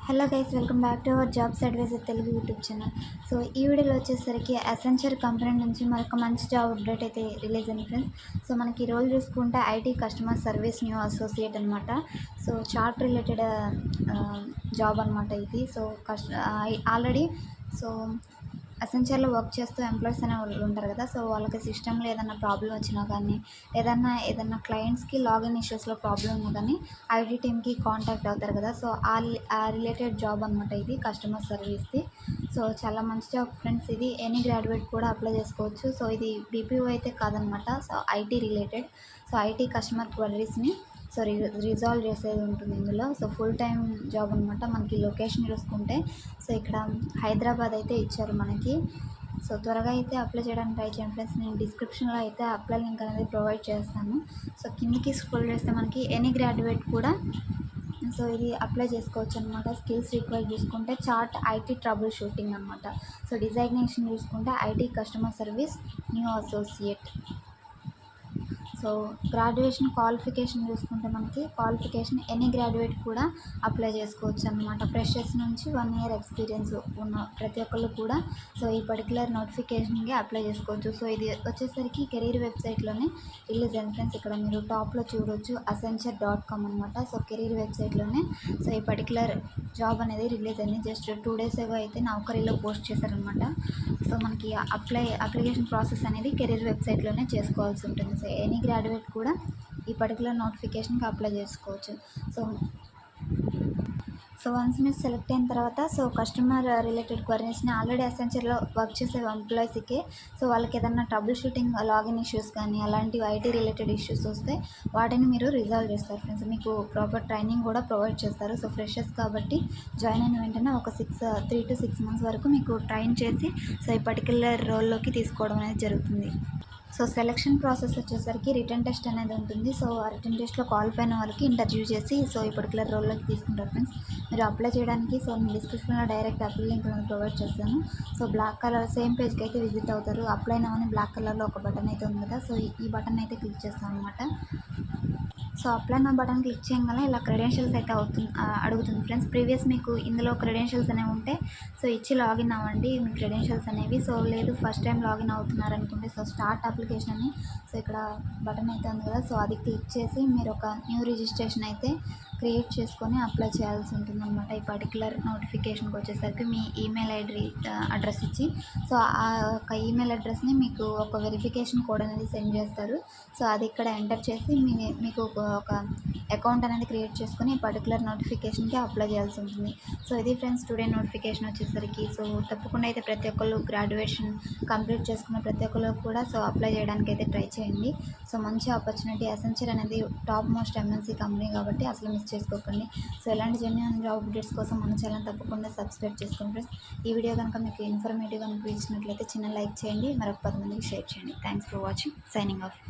Hello guys, welcome back to our jobs adviser Telugu YouTube channel. So ఈ వీడియోలో వచ్చేసరికి Accenture company నుంచి మరొక మంచి జాబ్ అప్డేట్ అయితే రిలీజ్ అయింది ఫ్రెండ్స్. సో మనకి ఈ రోల్ చూసుకుంటే IT customer service new associate అనమాట. సో చార్ట్ రిలేటెడ్ జాబ్ అనమాట ఇది. సో ఆల్రెడీ సో అసెంచర్లో వర్క్ చేస్తూ ఎంప్లాయీస్ అనే వాళ్ళు ఉంటారు కదా. సో వాళ్ళకి సిస్టంలో ఏదైనా ప్రాబ్లం వచ్చినా కానీ ఏదైనా క్లయింట్స్కి లాగిన్ ఇష్యూస్లో ప్రాబ్లం ఉన్నా కానీ ఐటీ టీమ్కి కాంటాక్ట్ అవుతారు కదా. సో ఆ రిలేటెడ్ జాబ్ అనమాట ఇది, కస్టమర్ సర్వీస్ది. సో చాలా మంచి జాబ్ ఫ్రెండ్స్ ఇది. ఎనీ గ్రాడ్యుయేట్ కూడా అప్లై చేసుకోవచ్చు. సో ఇది బీపీఓ అయితే కాదనమాట. So IT related. So IT customer క్వరీస్ని సో రిజాల్వ్ చేసేది ఉంటుంది ఇందులో. సో ఫుల్ టైం జాబ్ అనమాట. మనకి లొకేషన్ చూసుకుంటే సో ఇక్కడ హైదరాబాద్ అయితే ఇచ్చారు మనకి. సో త్వరగా అయితే అప్లై చేయడానికి ట్రై చేయండి ఫ్రెండ్స్. నేను డిస్క్రిప్షన్లో అయితే అప్లై లింక్ అనేది ప్రొవైడ్ చేస్తాను. సో కిందికి స్క్రోల్ చేస్తే మనకి ఎనీ గ్రాడ్యుయేట్ కూడా సో ఇది అప్లై చేసుకోవచ్చు అనమాట. స్కిల్స్ రిక్వైర్ చూసుకుంటే చార్ట్ ఐటీ ట్రబుల్ షూటింగ్ అనమాట. సో డిజైగ్నేషన్ చూసుకుంటే IT customer service new associate. So graduation qualification చూసుకుంటే మనకి క్వాలిఫికేషన్ ఎనీ గ్రాడ్యుయేట్ కూడా అప్లై చేసుకోవచ్చు అనమాట. ఫ్రెషర్స్ నుంచి 1 year ఎక్స్పీరియన్స్ ఉన్న ప్రతి ఒక్కళ్ళు కూడా సో ఈ పర్టికులర్ నోటిఫికేషన్కి అప్లై చేసుకోవచ్చు. సో ఇది వచ్చేసరికి కెరీర్ వెబ్సైట్లోనే రిలీజ్ అయింది ఫ్రెండ్స్. ఇక్కడ మీరు టాప్లో చూడవచ్చు accenture.com అనమాట. సో కెరీర్ వెబ్సైట్లోనే సో ఈ పర్టికులర్ జాబ్ అనేది రిలీజ్ అయింది. జస్ట్ 2 days ago అయితే నౌకరీలో పోస్ట్ చేశారనమాట. సో మనకి అప్లికేషన్ ప్రాసెస్ అనేది కెరీర్ వెబ్సైట్లోనే చేసుకోవాల్సి ఉంటుంది. సో ఎనీ గ్రాడ్యుయేట్ కూడా ఈ పర్టికులర్ నోటిఫికేషన్కి అప్లై చేసుకోవచ్చు. సో వన్స్ మీరు సెలెక్ట్ అయిన తర్వాత సో కస్టమర్ రిలేటెడ్ క్వరీస్ని ఆల్రెడీ అసెంచర్లో వర్క్ చేసే ఎంప్లాయీస్కి సో వాళ్ళకి ఏదైనా ట్రబుల్ షూటింగ్ లాగిన్ ఇష్యూస్ కానీ అలాంటివి ఐటీ రిలేటెడ్ ఇష్యూస్ వస్తే వాటిని మీరు రిజాల్వ్ చేస్తారు ఫ్రెండ్స్. మీకు ప్రాపర్ ట్రైనింగ్ కూడా ప్రొవైడ్ చేస్తారు. సో ఫ్రెషర్స్ కాబట్టి జాయిన్ అయిన వెంటనే ఒక 3 to 6 months వరకు మీకు ట్రైన్ చేసి సో ఈ పర్టికులర్ రోల్లోకి తీసుకోవడం అనేది జరుగుతుంది. సో సెలక్షన్ ప్రాసెస్ వచ్చేసరికి రిటర్న్ టెస్ట్ అనేది ఉంటుంది. సో ఆ రిటర్న్ టెస్ట్లో క్వాలిఫై అయిన వాళ్ళకి ఇంటర్వ్యూ చేసి సో ఈ పర్టికులర్ రోల్లోకి తీసుకుంటారు ఫ్రెండ్స్. మీరు అప్లై చేయడానికి సో నేను డిస్క్రిప్షన్లో డైరెక్ట్ అప్లై లింక్ ప్రొవైడ్ చేస్తాను. సో బ్లాక్ కలర్ సేమ్ పేజ్కి అయితే విజిట్ అవుతారు. అప్లై నవ్వని బ్లాక్ కలర్లో ఒక బటన్ అయితే ఉంది కదా. సో ఈ బటన్ అయితే క్లిక్ చేస్తాం అనమాట. సో అప్లై నా బటన్ క్లిక్ చేయగానే ఇలా క్రెడెన్షియల్స్ అయితే అడుగుతుంది ఫ్రెండ్స్. ప్రీవియస్ మీకు ఇందులో క్రెడెన్షియల్స్ అనేవి ఉంటే సో ఇచ్చి లాగిన్ అవ్వండి మీ క్రెడెన్షియల్స్ అనేవి. సో లేదు ఫస్ట్ టైం లాగిన్ అవుతున్నారు అనుకుంటే సో స్టార్ట్ అప్లికేషన్ అని సో ఇక్కడ బటన్ అయితే ఉంది కదా. సో అది క్లిక్ చేసి మీరు ఒక న్యూ రిజిస్ట్రేషన్ అయితే క్రియేట్ చేసుకొని అప్లై చేయాల్సి ఉంటుంది అనమాట. ఈ పర్టికులర్ నోటిఫికేషన్కి వచ్చేసరికి మీ ఈమెయిల్ అడ్రస్ ఇచ్చి సో ఆ యొక్క ఈమెయిల్ అడ్రస్ని మీకు ఒక వెరిఫికేషన్ కోడ్ అనేది సెండ్ చేస్తారు. సో అది ఇక్కడ ఎంటర్ చేసి మీకు ఒక అకౌంట్ అనేది క్రియేట్ చేసుకొని ఈ పర్టికులర్ నోటిఫికేషన్కి అప్లై చేయాల్సి ఉంటుంది. సో ఇది ఫ్రెండ్స్ టుడే నోటిఫికేషన్ వచ్చేసరికి. సో తప్పకుండా అయితే ప్రతి ఒక్కళ్ళు గ్రాడ్యుయేషన్ కంప్లీట్ చేసుకున్న ప్రతి ఒక్కళ్ళు కూడా సో అప్లై చేయడానికి అయితే ట్రై చేయండి. సో మంచి ఆపర్చునిటీ. అసెంచర్ అనేది టాప్ మోస్ట్ ఎంఎన్సీ కంపెనీ కాబట్టి అసలు మిస్ చేసుకోకండి. సో ఇలాంటి జెన్యూన్ జాబ్ అప్డేట్స్ కోసం మన ఛానల్ తప్పకుండా సబ్స్క్రైబ్ చేసుకోండి ఫ్రెండ్స్. ఈ వీడియో కనుక మీకు ఇన్ఫర్మేటివ్గా అనిపించినట్లయితే చిన్న లైక్ చేయండి, మరొక 10 మందికి షేర్ చేయండి. Thanks for watching. Signing off.